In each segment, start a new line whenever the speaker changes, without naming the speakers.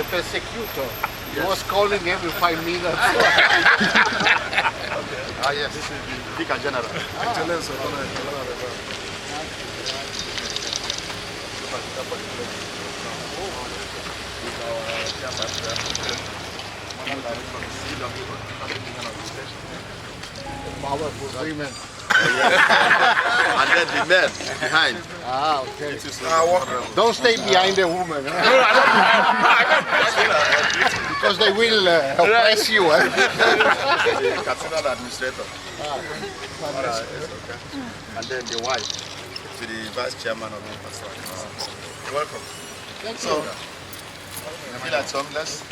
persecutor. He was calling every 5 minutes.
Yes, this is the Vicar General. Excellence.
Powerful women.
And then the men behind.
Ah, okay. Don't stay behind the woman. Because they will oppress you.
The Cathedral Administrator. And then the wife to the Vice Chairman of the Pastoral Council. Welcome.
Thank
So,
you.
feel at home, let's.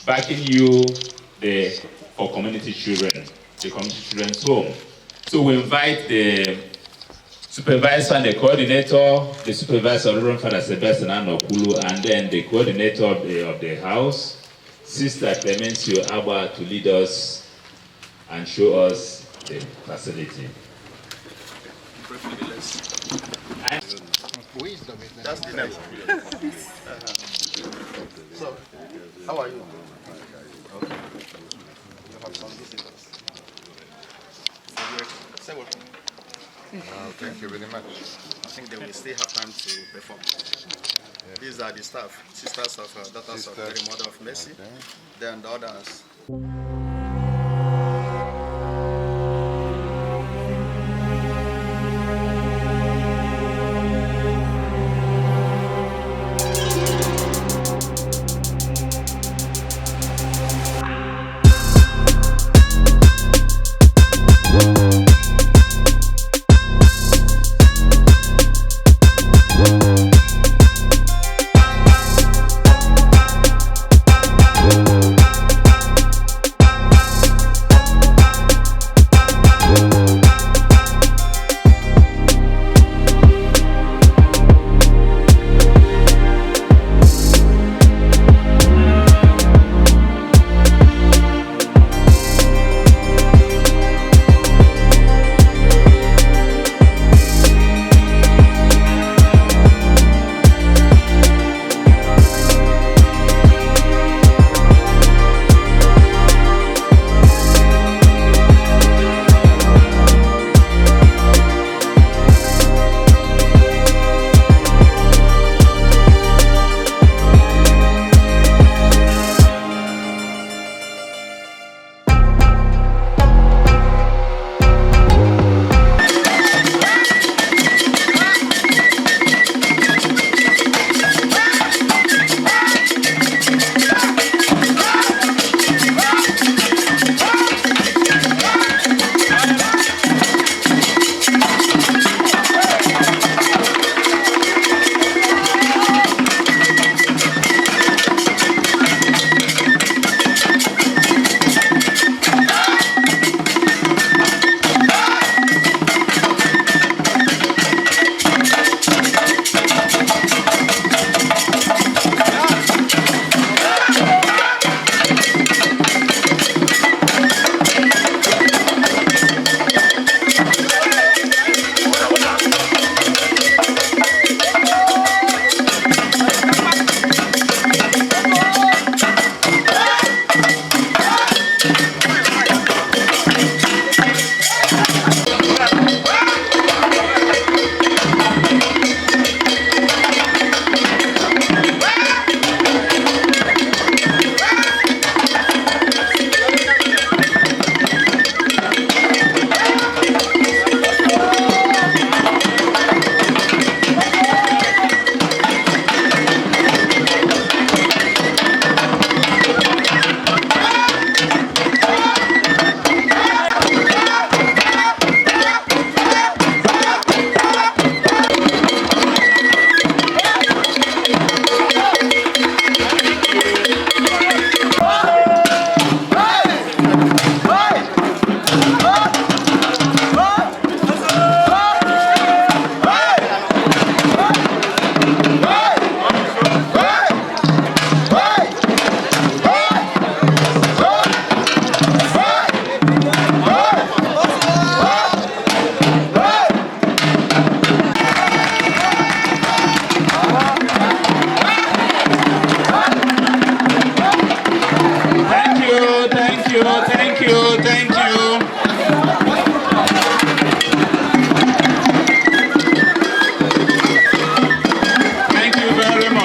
Backing you for community children, the community children's home. So we invite the supervisor and the coordinator, the supervisor, Reverend Father Sebastian Anokulu, and then the coordinator of the house, Sister Clemencio Abba, to lead us and show us the facility.
That's the next. So, how are you? Okay. You have some visitors. Say welcome.
Thank you very much.
I think they will still have time to perform. Yeah. These are the staff, sisters of daughters of Mary Mother of Mercy, okay. Then the others.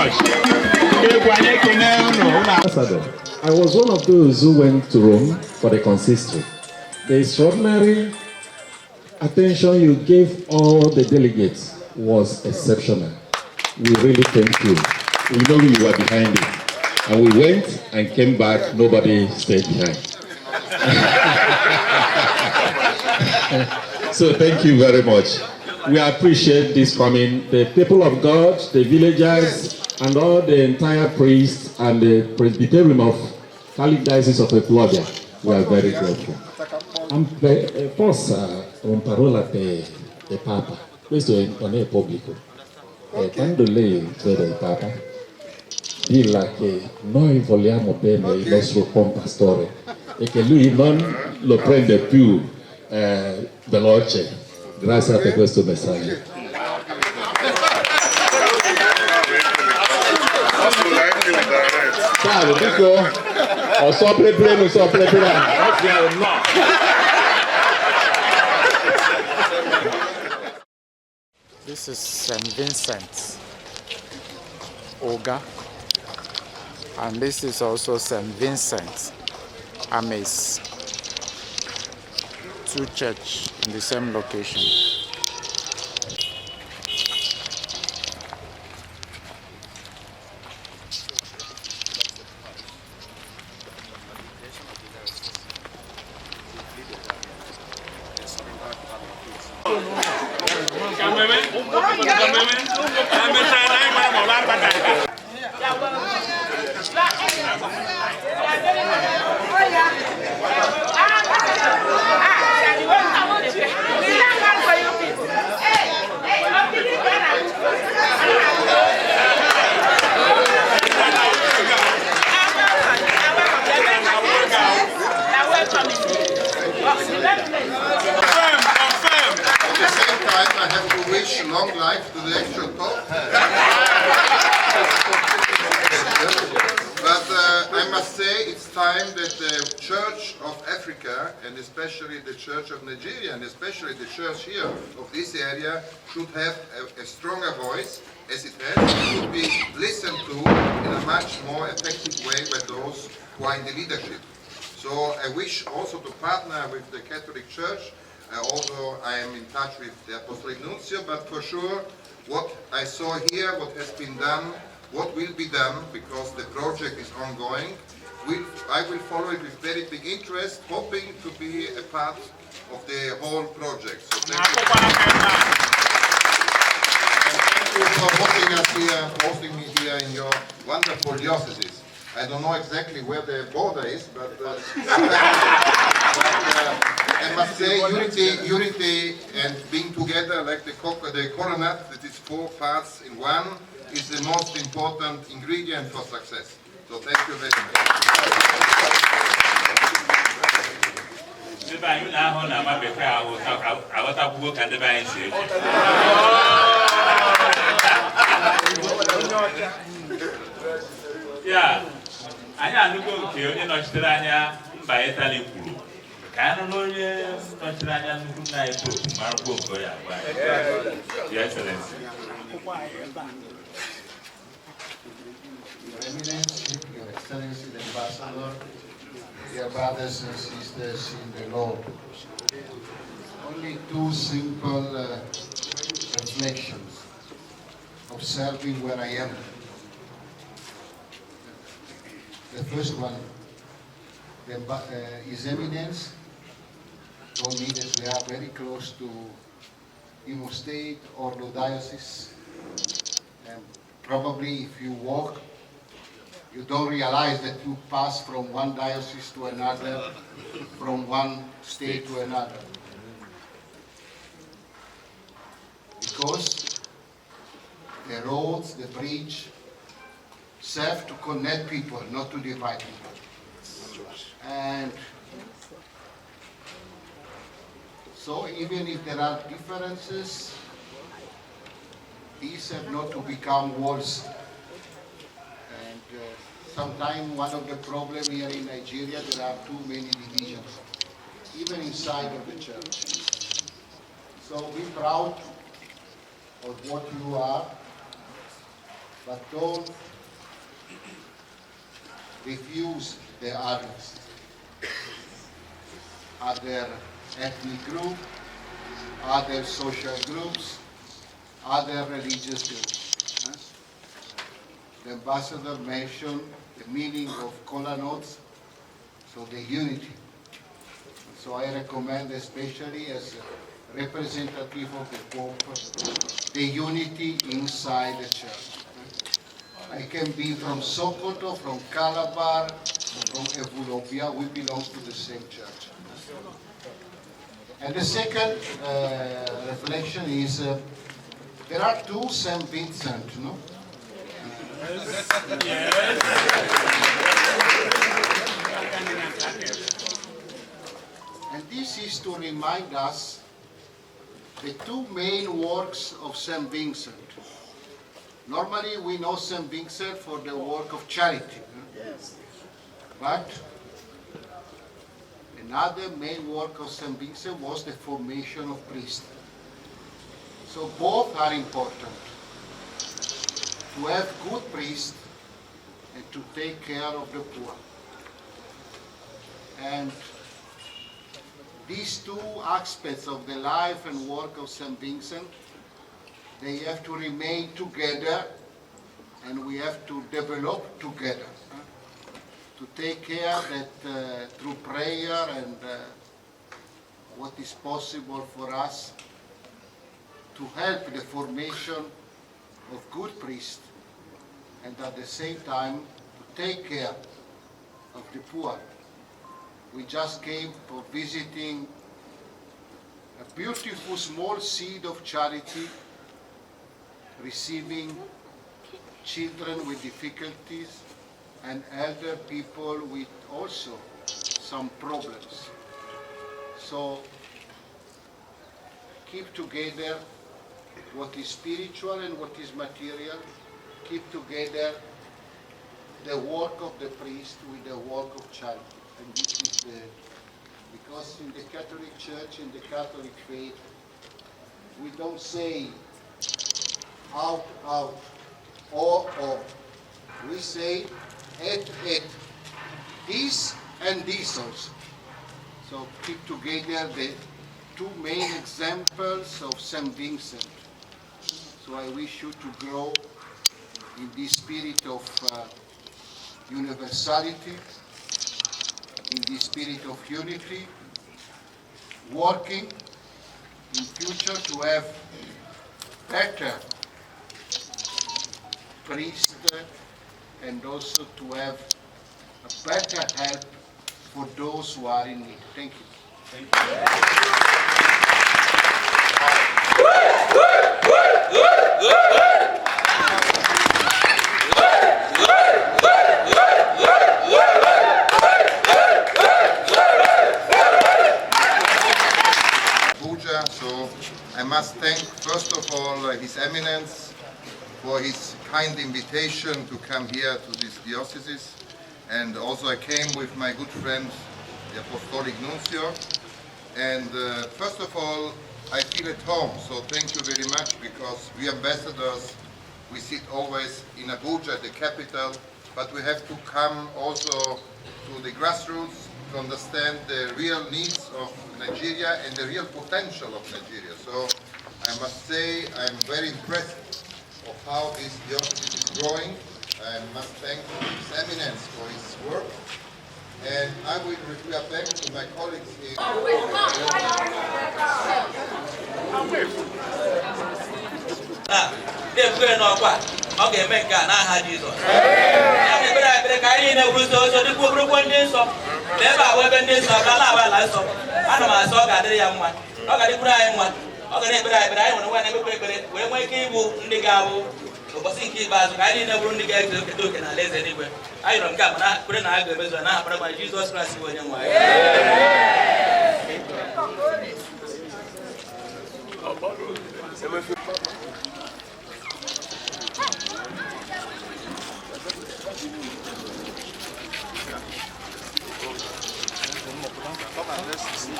much.
Ambassador, I was one of those who went to Rome for the consistory. The extraordinary attention you gave all the delegates was exceptional. We really thank you. We know you were behind it. And we went and came back, nobody stayed behind. So thank you very much. We appreciate this coming. The people of God, the villagers, and all the entire priests and the Presbyterium of Catholic Diocese of Ekwulobia, we are very grateful. Forse un parola per il Papa, questo non è pubblico. Quando lei vede il Papa, dilla che noi vogliamo bene il nostro compastore e che lui non lo prende più veloce, grazie a questo messaggio. Ciao, dico, ho sopra non sopra
This is St. Vincent Oga, and this is also St. Vincent Ames. Two churches in the same location.
I have to wish long life to the actual Pope. But I must say it's time that the Church of Africa, and especially the Church of Nigeria, and especially the Church here of this area, should have a stronger voice, as it has. It should be listened to in a much more effective way by those who are in the leadership. So I wish also to partner with the Catholic Church. Although I am in touch with the Apostolic Nuncio, but for sure what I saw here, what has been done, what will be done, because the project is ongoing, I will follow it with very big interest, hoping to be a part of the whole project. So thank you for hosting me here in your wonderful dioceses. I don't know exactly where the border is, but I must say unity and being together like the coconut, that is 4 parts in one, is the most important ingredient for success. So thank you very much.
Yeah. Anya anugo nke onye nọchitere anya mba Italy kwuru ka anụ n'onye nọchitere anya nnukwu nna anyị Pope marụkwa nke ya agwa Your Excellency.
Your Eminence, Your Excellency the Ambassador, dear brothers and sisters in the Lord. Only 2 simple reflections, observing where I am. The first one, His Eminence told me that we are very close to Imo State or the diocese. And probably if you walk, you don't realize that you pass from one diocese to another, from one state to another. Because the roads, the bridge, serve to connect people, not to divide people. And so even if there are differences, these have not to become walls. And sometimes one of the problems here in Nigeria, there are too many divisions, even inside of the church. So be proud of what you are.
but don't refuse the others. Other ethnic group, other social groups, other religious groups. The ambassador mentioned the meaning of kolanotes, so the unity. So I recommend, especially as a representative of the Pope, the unity inside the church. I can be from Sokoto, from Calabar, from Ekwulobia, we belong to the same church. And the second reflection is, there are two St. Vincent, no? And this is to remind us the two main works of St. Vincent. Normally we know St. Vincent for the work of charity. Yes. But another main work of St. Vincent was the formation of priests. So both are important. To have good priests and to take care of the poor. And these two aspects of the life and work of St. Vincent, they have to remain together, and we have to develop together. To take care that through prayer and what is possible for us to help the formation of good priests, and at the same time to take care of the poor. We just came for visiting a beautiful small seed of charity, receiving children with difficulties and elder people with also some problems. So keep together what is spiritual and what is material. Keep together the work of the priest with the work of charity. And this is because in the Catholic Church, in the Catholic faith, we don't say out, or. We say et. This and this also. So keep together the two main examples of St. Vincent. So I wish you to grow in this spirit of universality, in the spirit of unity, working in future to have better priests and also to have a better help for those who are in need. Thank you. Thank you.
So I must thank first of all His Eminence for his kind invitation to come here to these dioceses, and also I came with my good friend the Apostolic Nuncio, and first of all I feel at home, so thank you very much, because we ambassadors, we sit always in Abuja, the capital, but we have to come also to the grassroots to understand the real needs of Nigeria and the real potential of Nigeria. So I must say I'm very impressed of how this diocese is growing. I must thank His Eminence for his work. And I will refer back to my colleagues in...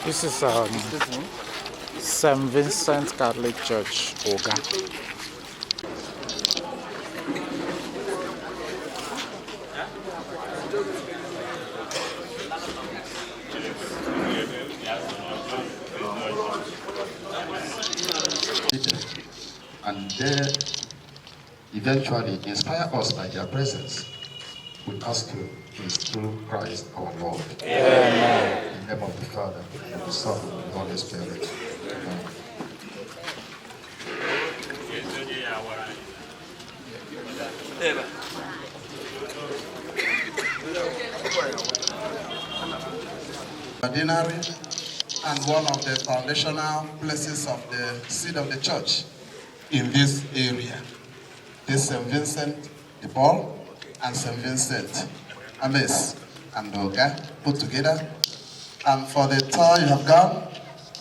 This is St. Vincent Catholic Church, Oga.
and they eventually inspire us by their presence. We ask you this through Christ our Lord. Amen. In the name of the Father, and the Son, and the Holy Spirit. Amen.
Ordinary and one of the foundational places of the seat of the church in this area. This St. Vincent de Paul and St. Vincent Ames and Oga put together. And for the tour you have gone,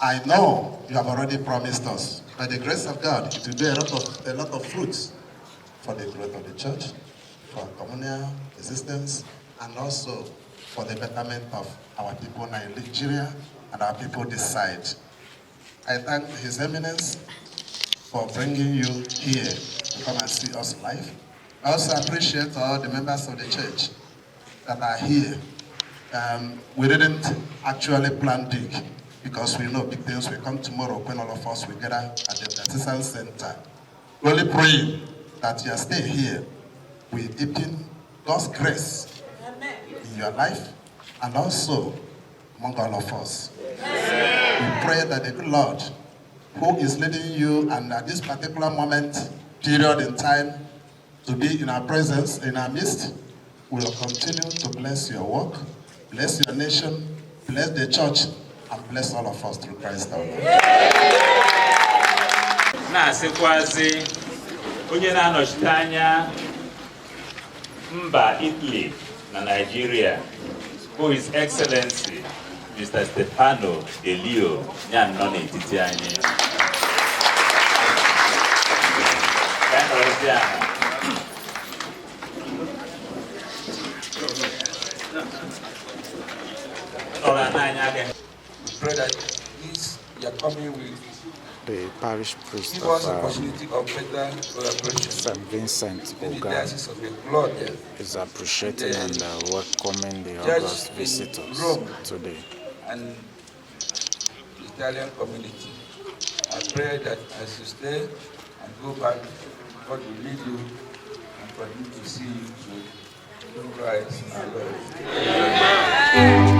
I know you have already promised us, by the grace of God, it will do a lot of fruits for the growth of the church, for our communal existence, and also for the betterment of our people in Nigeria and our people this side. I thank His Eminence for bringing you here to come and see us live. I also appreciate all the members of the church that are here. We didn't actually plan big because we know big things will come tomorrow when all of us will gather at the Diocesan Center. We only pray that you stay here with deepen God's grace in your life and also among all of us. We pray that the good Lord, who is leading you and at this particular moment, period in time, to be in our presence, in our midst, will continue to bless your work, bless your nation, bless the church, and bless all of us through Christ our Lord.
Na-asịkwazi onye na-anọchite anya mba Italy na Nigeria, bụ His Excellency Mr. Stefano Elio ya nọ n'etiti anyị. Ya nọrọzi aha.
Pray that this you are coming with
The parish priest
give us
of
opportunity of better collaboration.
St. Vincent
In the
Oga
Diocese of Ekwulobia
is appreciating and welcoming the
Church
August
in
visitors
Rome
today.
and the Italian community. I pray that as you stay and go back, God will lead you and continue to see you through Christ our Lord. Amen.